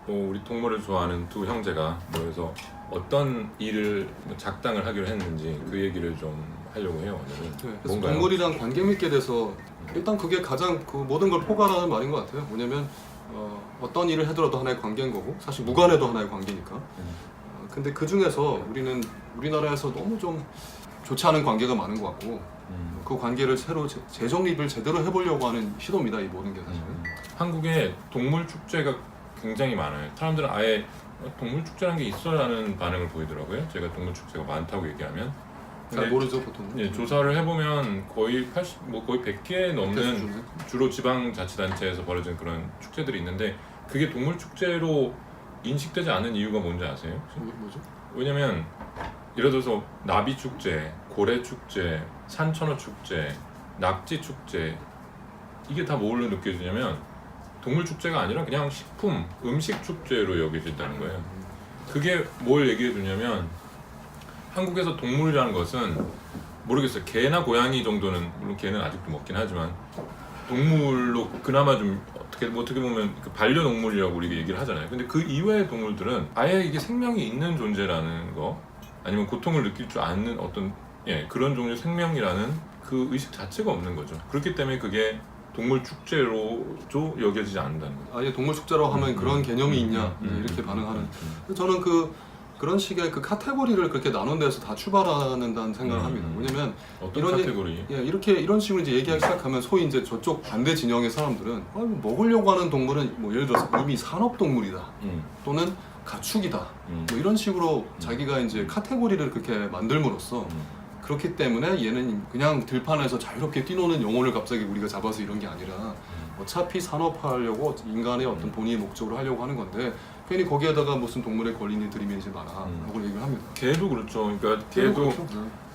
우리 동물을 좋아하는 두 형제가 모여서 어떤 일을 작당을 하기로 했는지 그 얘기를 좀 하려고 해요 오늘은. 네, 그래서 뭔가요? 동물이랑 관계 맺게 돼서 일단 그게 가장 그 모든 걸 포괄하는 말인 것 같아요. 뭐냐면 어떤 일을 하더라도 하나의 관계인 거고 사실 무관해도 하나의 관계니까. 근데 그 중에서 우리는 우리나라에서 너무 좀 좋지 않은 관계가 많은 것 같고 그 관계를 새로 재정립을 제대로 해보려고 하는 시도입니다. 이 모든 게 사실은. 한국에 동물 축제가 굉장히 많아요. 사람들은 아예 동물 축제라는 게 있어라는 반응을 보이더라고요. 제가 동물 축제가 많다고 얘기하면. 잘 모르죠 보통. 예, 조사를 해보면 거의 100개 넘는 주로 지방자치단체에서 벌어지는 그런 축제들이 있는데 그게 동물 축제로 인식되지 않는 이유가 뭔지 아세요? 뭐죠? 왜냐면 예를 들어서 나비 축제, 고래 축제, 산천어 축제, 낙지 축제 이게 다 뭘로 느껴지냐면 동물 축제가 아니라 그냥 식품, 음식 축제로 여겨진다는 거예요. 그게 뭘 얘기해 주냐면 한국에서 동물이라는 것은 모르겠어요. 개나 고양이 정도는 물론 개는 아직도 먹긴 하지만 동물로 그나마 좀 어떻게 보면 그 반려동물이라고 우리가 얘기를 하잖아요. 근데 그 이외의 동물들은 아예 이게 생명이 있는 존재라는 거 아니면 고통을 느낄 줄 아는 어떤 그런 종류의 생명이라는 그 의식 자체가 없는 거죠. 그렇기 때문에 그게 동물 축제로도 여겨지지 않는다는 거죠. 아예 동물 축제라고 하면 그런 개념이 있냐 이렇게 반응하는. 저는 그런 식의 그 카테고리를 그렇게 나눈 데서 다 출발한다는 생각을 합니다. 왜냐면 어떤 이런 카테고리? 이런 식으로 이제 얘기하기 시작하면 소위 이제 저쪽 반대 진영의 사람들은 먹으려고 하는 동물은 뭐 예를 들어서 이미 산업동물이다 또는 가축이다 뭐 이런 식으로 자기가 이제 카테고리를 그렇게 만들므로써 그렇기 때문에 얘는 그냥 들판에서 자유롭게 뛰노는 영혼을 갑자기 우리가 잡아서 이런 게 아니라 어차피 산업화하려고 인간의 어떤 본의의 목적으로 하려고 하는 건데 괜히 거기에다가 무슨 동물의 권리니 들이밀지 마라 라고 얘기를 합니다. 개도 그렇죠. 그러니까 개도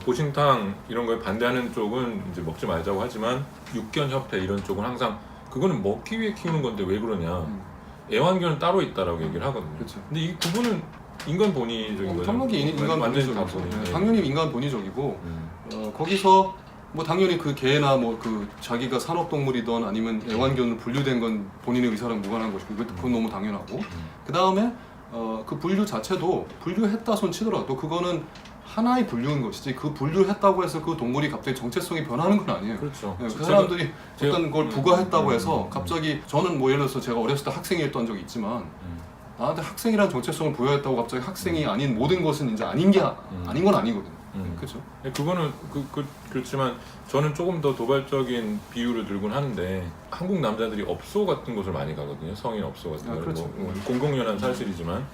보신탕 이런 거에 반대하는 쪽은 이제 먹지 말자고 하지만 육견협회 이런 쪽은 항상 그거는 먹기 위해 키우는 건데 왜 그러냐. 애완견은 따로 있다라고 얘기를 하거든요. 그렇죠. 근데 이 부분은 인간 본의적인 거죠. 당연히 인간 완전히 다 본의적이죠. 본의. 당연히 인간 본의적이고 거기서 뭐 당연히 그 개나 뭐 그 자기가 산업동물이든 아니면 애완견으로 분류된 건 본인의 의사랑 무관한 것이고 그건 너무 당연하고 그 다음에 그 분류 자체도 분류했다 손 치더라도 그거는 하나의 분류인 것이지 그 분류했다고 해서 그 동물이 갑자기 정체성이 변하는 건 아니에요. 그렇죠. 그 사람들이 어떤 걸 부과했다고 해서 갑자기 저는 뭐 예를 들어서 제가 어렸을 때 학생이었던 적이 있지만 나한테 학생이라는 정체성을 부여했다고 갑자기 학생이 아닌 모든 것은 이제 아닌 게 아닌 건 아니거든요. 그렇죠. 그거는 그렇지만 저는 조금 더 도발적인 비유를 들곤 하는데 한국 남자들이 업소 같은 곳을 많이 가거든요. 성인 업소 같은 거. 그렇죠. 공공연한 사실이지만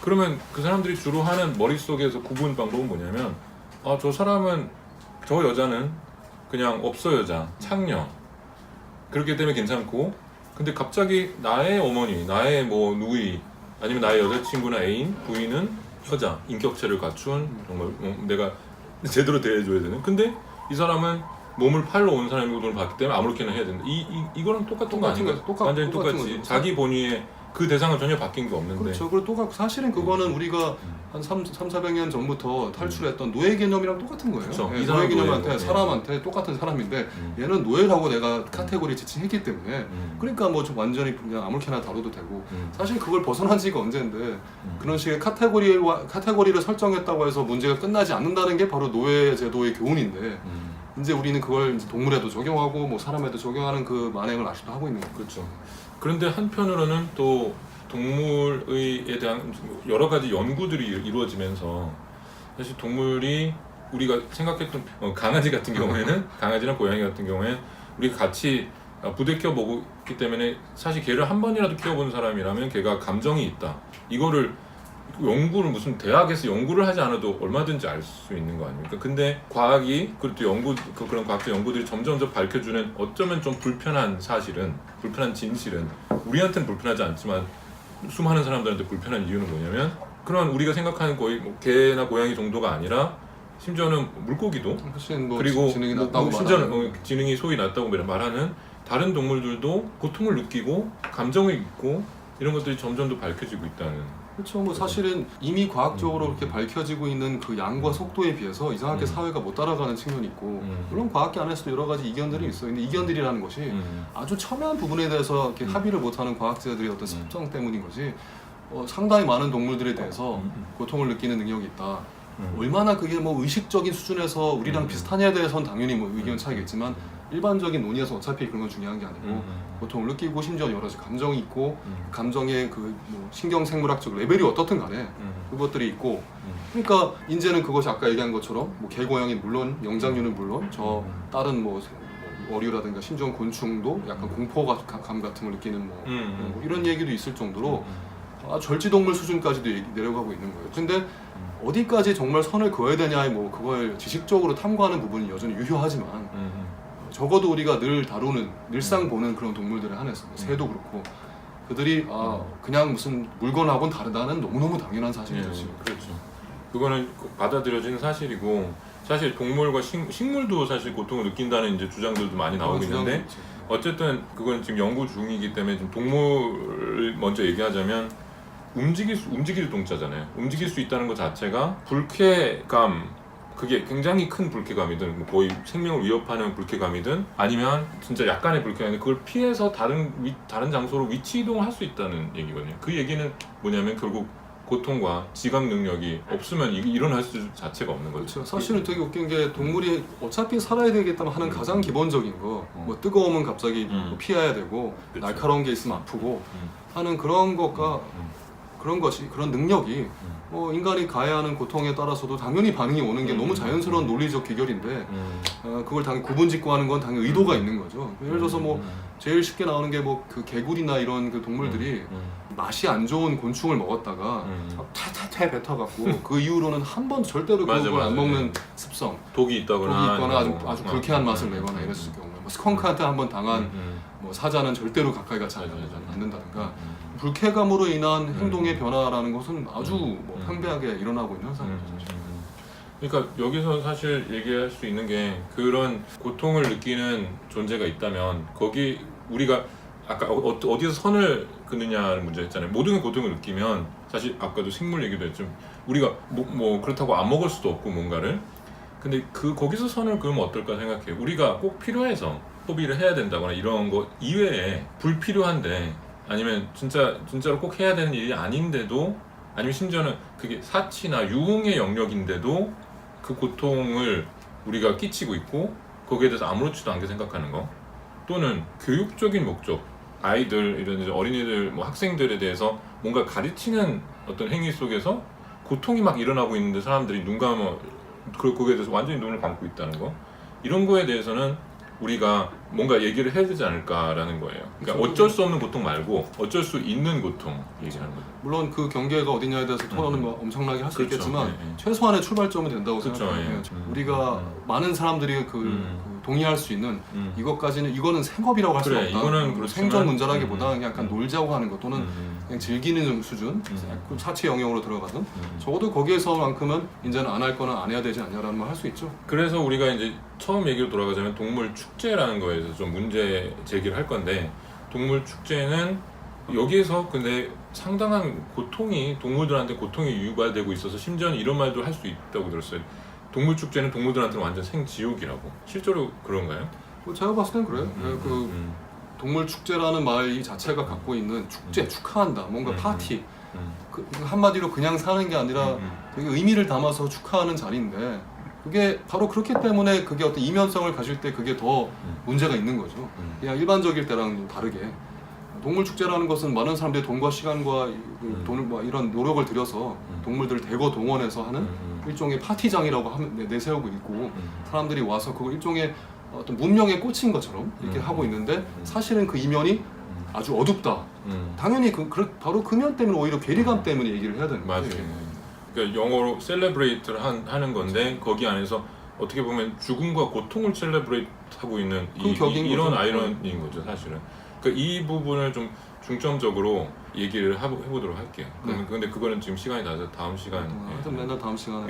그러면 그 사람들이 주로 하는 머릿속에서 구분 방법은 뭐냐면 저 사람은 저 여자는 그냥 업소 여자, 창녀 그렇기 때문에 괜찮고 근데 갑자기 나의 어머니, 나의 뭐 누이 아니면 나의 여자친구나 애인, 부인은 여자, 인격체를 갖춘 정말 내가 제대로 대해줘야 되는 근데 이 사람은 몸을 팔러 온 사람이고 돈을 받기 때문에 아무렇게나 해야 된다 이거는 똑같은 거 아닌가? 완전히 똑같이 자기 본위에 그 대상은 전혀 바뀐 게 없는데 그렇죠. 그리고 똑같고 사실은 그거는 우리가 한 300~400년 전부터 탈출했던 노예 개념이랑 똑같은 거예요. 그렇죠. 네, 이상한 노예 개념한테 거예요. 사람한테 똑같은 사람인데 얘는 노예라고 내가 카테고리 지칭했기 때문에 그러니까 뭐 좀 완전히 그냥 아무렇게나 다뤄도 되고 사실 그걸 벗어난 지가 언젠데 그런 식의 카테고리를 설정했다고 해서 문제가 끝나지 않는다는 게 바로 노예 제도의 교훈인데 이제 우리는 그걸 이제 동물에도 적용하고 뭐 사람에도 적용하는 그 만행을 아직도 하고 있는 거죠. 그렇죠. 그런데 한편으로는 또 동물에 대한 여러 가지 연구들이 이루어지면서 사실 동물이 우리가 생각했던 강아지 같은 경우에는 강아지나 고양이 같은 경우에 우리가 같이 부대껴 먹기 때문에 사실 걔를 한 번이라도 키워본 사람이라면 걔가 감정이 있다. 이거를 연구를 무슨 대학에서 연구를 하지 않아도 얼마든지 알 수 있는 거 아닙니까? 근데 과학이 그리고 또 그런 과학적 연구들이 점점 밝혀주는 어쩌면 좀 불편한 사실은 불편한 진실은 우리한테는 불편하지 않지만 수많은 사람들한테 불편한 이유는 뭐냐면 그런 우리가 생각하는 거의 뭐 개나 고양이 정도가 아니라 심지어는 물고기도 뭐 그리고 지능이 낮다고 심지어는 지능이 소위 낮다고 말하는 다른 동물들도 고통을 느끼고 감정을 있고 이런 것들이 점점 더 밝혀지고 있다는. 그렇죠. 뭐 사실은 이미 과학적으로 그렇게 밝혀지고 있는 그 양과 속도에 비해서 이상하게 사회가 못 따라가는 측면이 있고 물론 과학계 안에서도 여러 가지 이견들이 있어요. 근데 이견들이라는 것이 아주 첨예한 부분에 대해서 이렇게 합의를 못하는 과학자들의 어떤 습성 때문인 거지 상당히 많은 동물들에 대해서 고통을 느끼는 능력이 있다. 얼마나 그게 뭐 의식적인 수준에서 우리랑 비슷하냐에 대해서는 당연히 뭐 의견 차이겠지만 일반적인 논의에서 어차피 그런 건 중요한 게 아니고 고통을 느끼고 심지어 여러 가지 감정이 있고 감정의 뭐 신경생물학적 레벨이 어떻든 간에 그것들이 있고 그러니까 이제는 그것이 아까 얘기한 것처럼 뭐 개고양이 물론 영장류는 물론 저 다른 뭐 어류라든가 심지어 곤충도 약간 공포감 같은 걸 느끼는 뭐 이런 얘기도 있을 정도로 절지동물 수준까지도 내려가고 있는 거예요. 근데 어디까지 정말 선을 그어야 되냐에 뭐 그걸 지식적으로 탐구하는 부분이 여전히 유효하지만 적어도 우리가 늘 다루는 늘상 보는 그런 동물들에 한해서 뭐 새도 그렇고 그들이 그냥 무슨 물건하고는 다르다는 너무너무 당연한 사실이죠. 지금. 그렇죠. 그거는 받아들여지는 사실이고 사실 동물과 식물도 사실 고통을 느낀다는 이제 주장들도 많이 나오고 있는데 어쨌든 그건 지금 연구 중이기 때문에 좀 동물을 먼저 얘기하자면 움직일 동자잖아요. 움직일 수 있다는 것 자체가 불쾌감 그게 굉장히 큰 불쾌감이든 뭐 거의 생명을 위협하는 불쾌감이든 아니면 진짜 약간의 불쾌감인데 그걸 피해서 다른 장소로 위치 이동할 수 있다는 얘기거든요. 그 얘기는 뭐냐면 결국 고통과 지각 능력이 없으면 일어날 수 자체가 없는 거죠. 그렇죠. 사실은 되게 웃긴 게 동물이 어차피 살아야 되겠다면 하는 가장 기본적인 거 뭐 뜨거우면 갑자기 뭐 피해야 되고 그쵸. 날카로운 게 있으면 아프고 하는 그런 것과 그런 능력이 인간이 가해야 하는 고통에 따라서도 당연히 반응이 오는 게 너무 자연스러운 논리적 귀결인데 그걸 당연히 구분짓고 하는 건 당연히 의도가 있는 거죠. 예를 들어서 뭐 제일 쉽게 나오는 게 뭐 그 개구리나 이런 그 동물들이 맛이 안 좋은 곤충을 먹었다가 퇴퇴퇴 뱉어갖고 그 이후로는 한 번 절대로 그걸 안 먹는 습성 독이 있다거나 아주 불쾌한 맛을 내거나 이랬을 경우에 뭐 스컹크한테 한번 당한 뭐 사자는 절대로 가까이 가지 않는다든가 불쾌감으로 인한 행동의 변화라는 것은 아주 뭐 팽배하게 일어나고 있는 현상이죠. 그러니까 여기서 사실 얘기할 수 있는 게 그런 고통을 느끼는 존재가 있다면 거기 우리가 아까 어디서 선을 그느냐는 문제였잖아요. 모든 고통을 느끼면 사실 아까도 식물 얘기도 했죠. 우리가 뭐 그렇다고 안 먹을 수도 없고 뭔가를 근데 거기서 선을 그으면 어떨까 생각해요. 우리가 꼭 필요해서 소비를 해야 된다거나 이런 거 이외에 불필요한데 아니면 진짜로 꼭 해야 되는 일이 아닌데도 아니면 심지어는 그게 사치나 유흥의 영역인데도 그 고통을 우리가 끼치고 있고 거기에 대해서 아무렇지도 않게 생각하는 거 또는 교육적인 목적 아이들 이런 어린이들 뭐 학생들에 대해서 뭔가 가르치는 어떤 행위 속에서 고통이 막 일어나고 있는데 사람들이 눈 감아 거기에 대해서 완전히 눈을 감고 있다는 거 이런 거에 대해서는 우리가 뭔가 얘기를 해야 되지 않을까라는 거예요. 그러니까 어쩔 수 없는 고통 말고 어쩔 수 있는 고통 얘기하는 거죠. 물론 그 경계가 어디냐에 대해서 토론은 뭐 엄청나게 할 수 그렇죠. 있겠지만 최소한의 출발점은 된다고 생각해요. 우리가 많은 사람들이 동의할 수 있는 이거는 생업이라고 할 수는 없다. 이거는 생존 문제라기보다 그냥 약간 놀자고 하는 것 또는 그냥 즐기는 수준, 사치 영역으로 들어가든 적어도 거기에서만큼은 이제는 안 할 거는 안 해야 되지 않냐라는 말 할 수 있죠. 그래서 우리가 이제 처음 얘기로 돌아가자면 동물 축제라는 거에 대해서 좀 문제 제기를 할 건데 동물 축제는 여기에서 근데 상당한 고통이 동물들한테 고통이 유발되고 있어서 심지어는 이런 말도 할 수 있다고 들었어요. 동물 축제는 동물들한테는 완전 생지옥이라고. 실제로 그런가요? 제가 봤을 땐 그래요. 동물 축제라는 말 자체가 갖고 있는 축제, 축하한다, 뭔가 파티. 한마디로 그냥 사는 게 아니라 되게 의미를 담아서 축하하는 자리인데 그게 바로 그렇기 때문에 그게 어떤 이면성을 가질 때 그게 더 문제가 있는 거죠. 그냥 일반적일 때랑 다르게 동물 축제라는 것은 많은 사람들이 돈과 시간과 돈을 뭐 이런 노력을 들여서 동물들을 대거 동원해서 하는 일종의 파티장이라고 내세우고 있고 사람들이 와서 그걸 일종의 어떤 문명에 꽂힌 것처럼 이렇게 하고 있는데 사실은 그 이면이 아주 어둡다. 당연히 바로 그 면 때문에 오히려 괴리감 때문에 얘기를 해야 되는 거예요. 맞아요. 그러니까 영어로 celebrate를 하는 건데 거기 안에서 어떻게 보면 죽음과 고통을 셀레브레이트 하고 있는 이런 아이러니인 거죠, 사실은. 그러니까 이 부분을 좀 중점적으로 얘기를 해보도록 할게요. 근데 그거는 지금 시간이 나서 다음 시간에 하여튼 맨날 다음 시간에